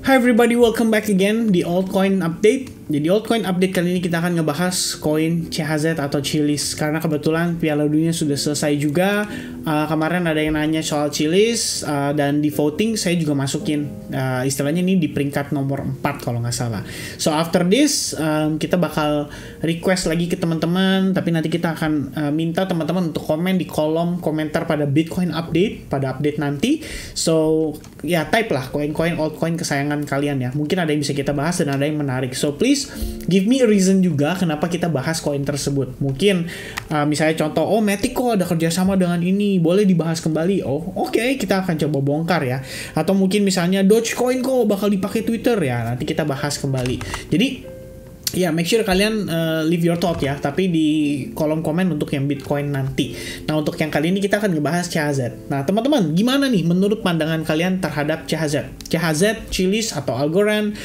Hi everybody, welcome back again di Altcoin Update. Jadi Altcoin Update kali ini kita akan ngebahas koin CHZ atau Chiliz. Karena kebetulan Piala Dunia sudah selesai juga. Kemarin ada yang nanya soal Chiliz dan di voting saya juga masukin. Istilahnya ini di peringkat nomor 4 kalau nggak salah. So after this kita bakal request lagi ke teman-teman. Tapi nanti kita akan minta teman-teman untuk komen di kolom komentar pada Bitcoin Update, pada update nanti. So ya type lah koin-koin altcoin kesayangan kalian ya. Mungkin ada yang bisa kita bahas dan ada yang menarik. So please give me a reason juga kenapa kita bahas koin tersebut. Mungkin misalnya contoh, Matic kok ada kerjasama dengan ini, boleh dibahas kembali. Oke, kita akan coba bongkar ya. Atau mungkin misalnya Dogecoin kok bakal dipakai Twitter ya, nanti kita bahas kembali. Jadi ya, make sure kalian leave your thought ya, tapi di kolom komen untuk yang Bitcoin nanti. Nah, untuk yang kali ini kita akan ngebahas CHZ. Nah, teman-teman, gimana nih menurut pandangan kalian terhadap CHZ? CHZ, Chiliz, atau Algorand,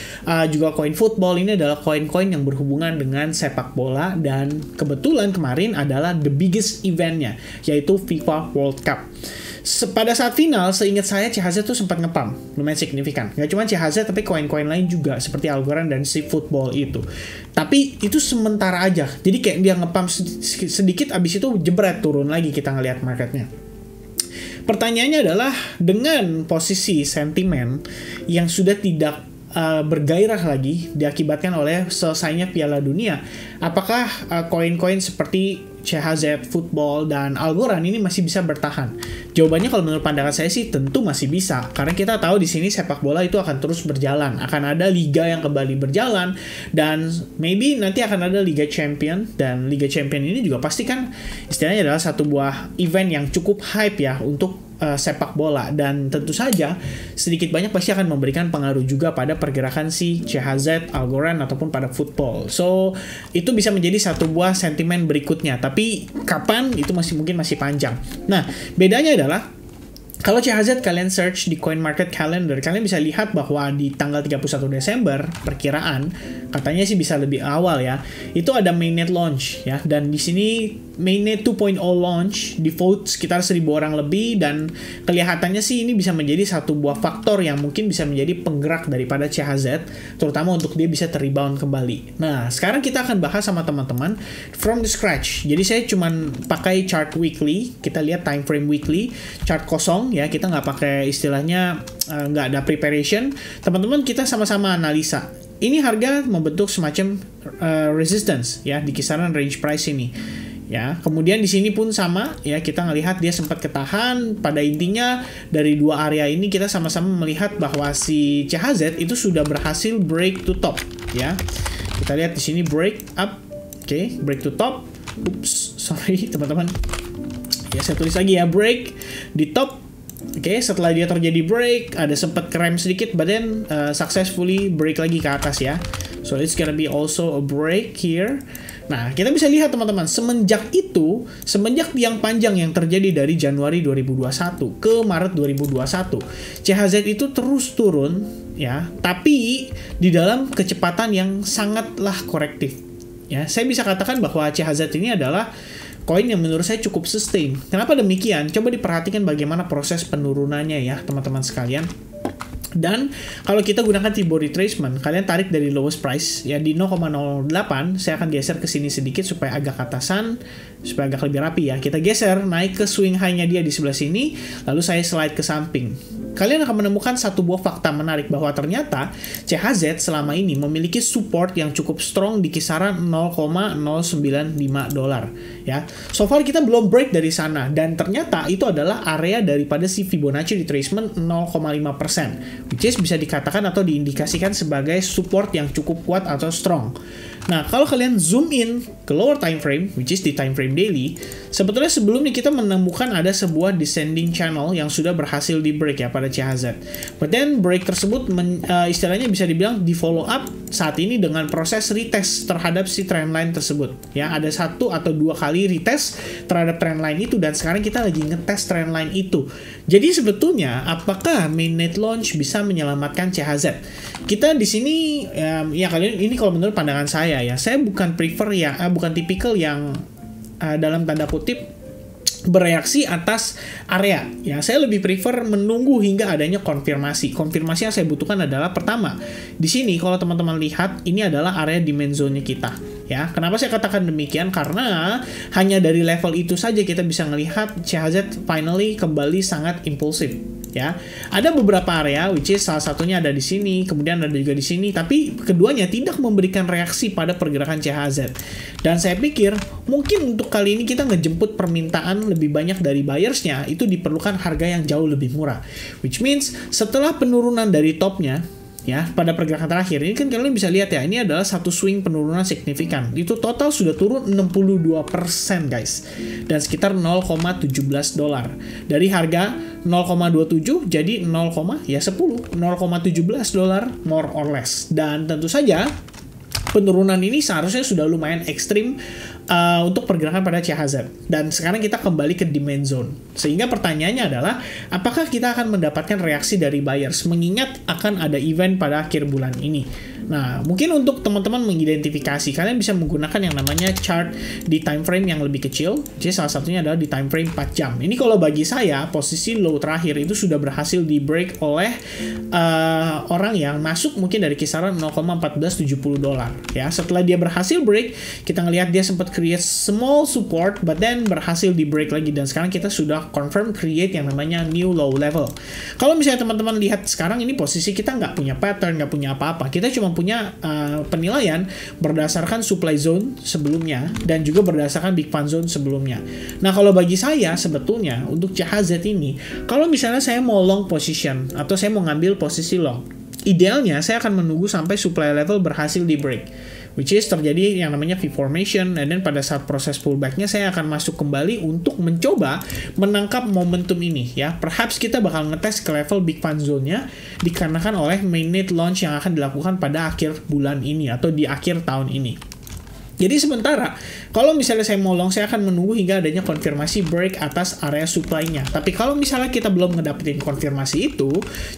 juga koin football, ini adalah koin-koin yang berhubungan dengan sepak bola, dan kebetulan kemarin adalah the biggest eventnya, yaitu FIFA World Cup. Pada saat final, seingat saya CHZ tuh sempat ngepam, lumayan signifikan. Gak cuma CHZ, tapi koin-koin lain juga, seperti Algorand dan si football itu. Tapi itu sementara aja, jadi kayak dia ngepam sedikit, abis itu jebret turun lagi kita ngelihat marketnya. Pertanyaannya adalah, dengan posisi sentimen yang sudah tidak bergairah lagi diakibatkan oleh selesainya Piala Dunia, apakah koin-koin seperti CHZ, football, dan Algorand ini masih bisa bertahan? Jawabannya kalau menurut pandangan saya sih tentu masih bisa, karena kita tahu di sini sepak bola itu akan terus berjalan, akan ada liga yang kembali berjalan, dan maybe nanti akan ada Liga Champion, dan Liga Champion ini juga pasti kan istilahnya adalah satu buah event yang cukup hype ya untuk sepak bola, dan tentu saja sedikit banyak pasti akan memberikan pengaruh juga pada pergerakan si CHZ, Algorand, ataupun pada football. So itu bisa menjadi satu buah sentimen berikutnya, tapi kapan itu mungkin masih panjang. Nah, bedanya adalah kalau CHZ kalian search di Coin Market Calendar, kalian bisa lihat bahwa di tanggal 31 Desember, perkiraan, katanya sih bisa lebih awal ya, itu ada mainnet launch ya, dan di sini mainnet 2.0 launch, di vote sekitar 1.000 orang lebih, dan kelihatannya sih ini bisa menjadi satu buah faktor yang mungkin bisa menjadi penggerak daripada CHZ, terutama untuk dia bisa terrebound kembali. Nah, sekarang kita akan bahas sama teman-teman from the scratch. Jadi saya cuman pakai chart weekly, kita lihat time frame weekly, chart kosong ya, kita nggak pakai istilahnya nggak ada preparation. Teman-teman, kita sama-sama analisa. Ini harga membentuk semacam resistance ya di kisaran range price ini. Ya, kemudian di sini pun sama ya, kita ngelihat dia sempat ketahan. Pada intinya dari dua area ini kita sama-sama melihat bahwa si CHZ itu sudah berhasil break to top ya. Kita lihat di sini break up. Oke, break to top. Sorry teman-teman. Ya, saya tulis lagi ya, break di top. Oke, setelah dia terjadi break, ada sempat krem sedikit, but then successfully break lagi ke atas ya. So it's gonna be also a break here. Nah, kita bisa lihat teman-teman, semenjak tiang panjang yang terjadi dari Januari 2021 ke Maret 2021, CHZ itu terus turun ya, tapi di dalam kecepatan yang sangatlah korektif. Ya, saya bisa katakan bahwa CHZ ini adalah koin yang menurut saya cukup sustain. Kenapa demikian? Coba diperhatikan bagaimana proses penurunannya ya, teman-teman sekalian. Dan kalau kita gunakan T-bar retracement, kalian tarik dari lowest price ya di 0,08, saya akan geser ke sini sedikit supaya agak ke atasan, supaya agak lebih rapi ya. Kita geser naik ke swing high-nya dia di sebelah sini, lalu saya slide ke samping. Kalian akan menemukan satu buah fakta menarik bahwa ternyata CHZ selama ini memiliki support yang cukup strong di kisaran $0,095 ya. So far kita belum break dari sana, dan ternyata itu adalah area daripada si Fibonacci retracement 0,5%, which is bisa dikatakan atau diindikasikan sebagai support yang cukup kuat atau strong. Nah, kalau kalian zoom in ke lower time frame, which is di time frame daily, sebetulnya sebelumnya kita menemukan ada sebuah descending channel yang sudah berhasil di break ya pada CHZ. But then break tersebut istilahnya bisa dibilang di follow up saat ini dengan proses retest terhadap si trendline tersebut. Ya, ada 1 atau 2 kali retest terhadap trendline itu, dan sekarang kita lagi ngetest trendline itu. Jadi sebetulnya apakah mainnet launch bisa menyelamatkan CHZ? Kita di sini ya kalian, ini kalau menurut pandangan saya ya, saya bukan prefer ya, bukan tipikal yang dalam tanda kutip bereaksi atas area. Ya, saya lebih prefer menunggu hingga adanya konfirmasi. Konfirmasi yang saya butuhkan adalah pertama, di sini kalau teman-teman lihat ini adalah area demand zone-nya kita. Ya, kenapa saya katakan demikian? Karena hanya dari level itu saja kita bisa melihat CHZ finally kembali sangat impulsif. Ya, ada beberapa area, which is salah satunya ada di sini, kemudian ada juga di sini, tapi keduanya tidak memberikan reaksi pada pergerakan CHZ. Dan saya pikir mungkin untuk kali ini kita ngejemput permintaan lebih banyak dari buyersnya, itu diperlukan harga yang jauh lebih murah. Which means setelah penurunan dari topnya, ya, pada pergerakan terakhir ini kan kalian bisa lihat ya, ini adalah satu swing penurunan signifikan. Itu total sudah turun 62% guys, dan sekitar 0,17 dolar dari harga 0,27 jadi 0,17 dolar more or less. Dan tentu saja penurunan ini seharusnya sudah lumayan ekstrim untuk pergerakan pada CHZ. Dan sekarang kita kembali ke demand zone. Sehingga pertanyaannya adalah, apakah kita akan mendapatkan reaksi dari buyers? Mengingat akan ada event pada akhir bulan ini. Nah, mungkin untuk teman-teman mengidentifikasi, kalian bisa menggunakan yang namanya chart di time frame yang lebih kecil. Jadi salah satunya adalah di time frame 4 jam. Ini kalau bagi saya, posisi low terakhir itu sudah berhasil di break oleh orang yang masuk mungkin dari kisaran 0,1470 dolar. Ya, setelah dia berhasil break, kita ngelihat dia sempat create small support, but then berhasil di break lagi, dan sekarang kita sudah confirm create yang namanya new low level. Kalau misalnya teman-teman lihat sekarang ini posisi kita nggak punya pattern, nggak punya apa-apa, kita cuma punya penilaian berdasarkan supply zone sebelumnya dan juga berdasarkan big fan zone sebelumnya. Nah, kalau bagi saya sebetulnya untuk CHZ ini, kalau misalnya saya mau long position atau saya mau ngambil posisi long, idealnya saya akan menunggu sampai supply level berhasil di break, which is terjadi yang namanya V formation, dan then pada saat proses pullbacknya saya akan masuk kembali untuk mencoba menangkap momentum ini ya. Perhaps kita bakal ngetes ke level big fan zone-nya dikarenakan oleh mainnet launch yang akan dilakukan pada akhir bulan ini atau di akhir tahun ini. Jadi sementara, kalau misalnya saya mau long, saya akan menunggu hingga adanya konfirmasi break atas area supply-nya. Tapi kalau misalnya kita belum ngedapetin konfirmasi itu,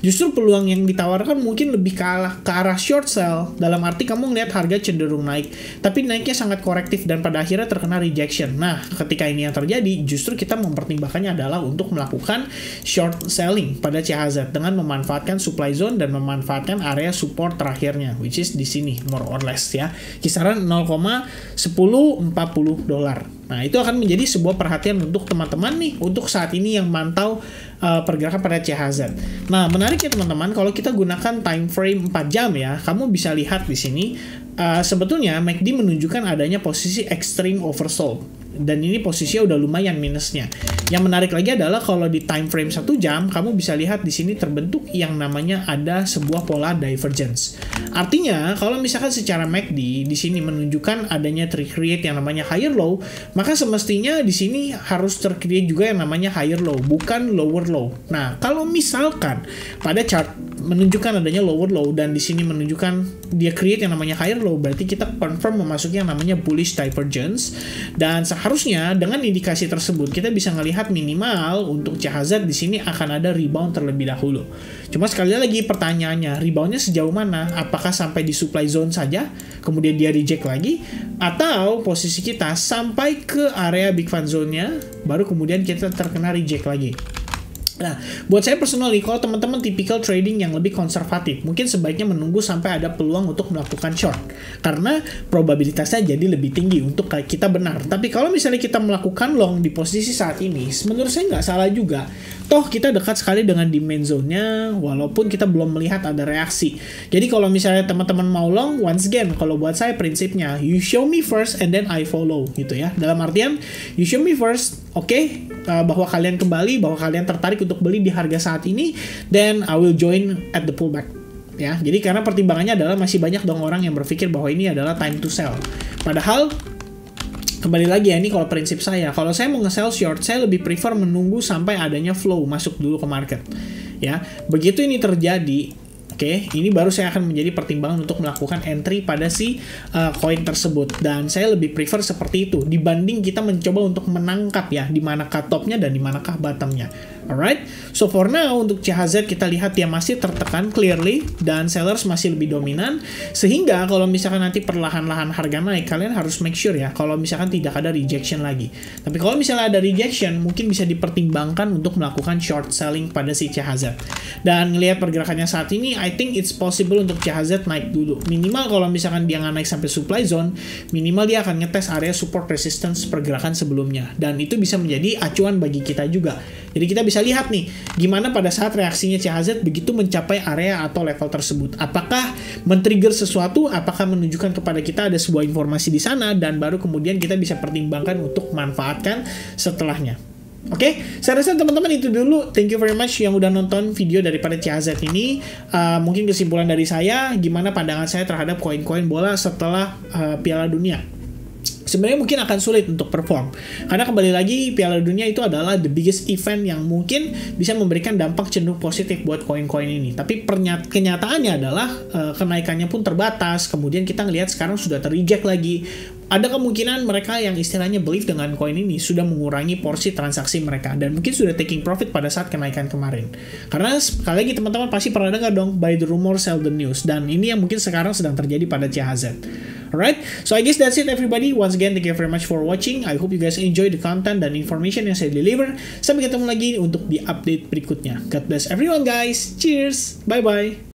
justru peluang yang ditawarkan mungkin lebih ke arah short sell. Dalam arti kamu ngeliat harga cenderung naik, tapi naiknya sangat korektif dan pada akhirnya terkena rejection. Nah, ketika ini yang terjadi, justru kita mempertimbangkannya adalah untuk melakukan short selling pada CHZ dengan memanfaatkan supply zone dan memanfaatkan area support terakhirnya, which is di sini, more or less ya. Kisaran 0,1040 dolar. Nah, itu akan menjadi sebuah perhatian untuk teman-teman nih untuk saat ini yang mantau pergerakan pada CHZ. Nah, menarik ya teman-teman, kalau kita gunakan time frame 4 jam ya, kamu bisa lihat di sini sebetulnya MACD menunjukkan adanya posisi extreme oversold. Dan ini posisinya udah lumayan minusnya. Yang menarik lagi adalah kalau di time frame 1 jam, kamu bisa lihat di sini terbentuk yang namanya ada sebuah pola divergence. Artinya, kalau misalkan secara MACD di sini menunjukkan adanya tercreate yang namanya higher low, maka semestinya di sini harus tercreate juga yang namanya higher low, bukan lower low. Nah, kalau misalkan pada chart menunjukkan adanya lower low dan di sini menunjukkan dia create yang namanya higher low, berarti kita confirm memasuki yang namanya bullish divergence. Dan seharusnya dengan indikasi tersebut kita bisa melihat minimal untuk CHZ di sini akan ada rebound terlebih dahulu. Cuma sekali lagi pertanyaannya, reboundnya sejauh mana? Apakah sampai di supply zone saja, kemudian dia reject lagi, atau posisi kita sampai ke area big fan zone-nya, baru kemudian kita terkena reject lagi. Nah, buat saya personally, kalau teman-teman tipikal trading yang lebih konservatif, mungkin sebaiknya menunggu sampai ada peluang untuk melakukan short. Karena probabilitasnya jadi lebih tinggi untuk kita benar. Tapi kalau misalnya kita melakukan long di posisi saat ini, menurut saya nggak salah juga. Toh kita dekat sekali dengan demand zone-nya, walaupun kita belum melihat ada reaksi. Jadi kalau misalnya teman-teman mau long, once again, kalau buat saya prinsipnya, you show me first and then I follow, gitu ya. Dalam artian, you show me first, oke, bahwa kalian kembali, bahwa kalian tertarik untuk beli di harga saat ini, then I will join at the pullback. Ya, jadi karena pertimbangannya adalah masih banyak dong orang yang berpikir bahwa ini adalah time to sell. Padahal kembali lagi ya, ini kalau prinsip saya, kalau saya mau nge-sell short, saya lebih prefer menunggu sampai adanya flow masuk dulu ke market. Ya, begitu ini terjadi, oke, Oke, ini baru saya akan menjadi pertimbangan untuk melakukan entry pada si koin tersebut. Dan saya lebih prefer seperti itu dibanding kita mencoba untuk menangkap ya di manakah topnya dan di manakah bottomnya. Alright, so for now untuk CHZ kita lihat dia masih tertekan clearly dan sellers masih lebih dominan, sehingga kalau misalkan nanti perlahan-lahan harga naik, kalian harus make sure ya kalau misalkan tidak ada rejection lagi. Tapi kalau misalnya ada rejection, mungkin bisa dipertimbangkan untuk melakukan short selling pada si CHZ. Dan ngelihat pergerakannya saat ini, I think it's possible untuk CHZ naik dulu. Minimal kalau misalkan dia nggak naik sampai supply zone, minimal dia akan ngetes area support resistance pergerakan sebelumnya. Dan itu bisa menjadi acuan bagi kita juga. Jadi kita bisa lihat nih, gimana pada saat reaksinya CHZ begitu mencapai area atau level tersebut. Apakah men-trigger sesuatu, apakah menunjukkan kepada kita ada sebuah informasi di sana, dan baru kemudian kita bisa pertimbangkan untuk manfaatkan setelahnya. Oke, saya rasa teman-teman itu dulu. Thank you very much yang udah nonton video daripada CHZ ini. Mungkin kesimpulan dari saya, gimana pandangan saya terhadap koin-koin bola setelah Piala Dunia. Sebenarnya mungkin akan sulit untuk perform. Karena kembali lagi, Piala Dunia itu adalah the biggest event yang mungkin bisa memberikan dampak cenderung positif buat koin-koin ini. Tapi kenyataannya adalah kenaikannya pun terbatas. Kemudian kita ngelihat sekarang sudah ter-reject lagi. Ada kemungkinan mereka yang istilahnya believe dengan koin ini sudah mengurangi porsi transaksi mereka. Dan mungkin sudah taking profit pada saat kenaikan kemarin. Karena sekali lagi teman-teman pasti pernah dengar dong, buy the rumor, sell the news. Dan ini yang mungkin sekarang sedang terjadi pada CHZ. Alright, so I guess that's it everybody. Once again, thank you very much for watching. I hope you guys enjoy the content dan information yang saya deliver. Sampai ketemu lagi untuk di update berikutnya. God bless everyone guys. Cheers. Bye-bye.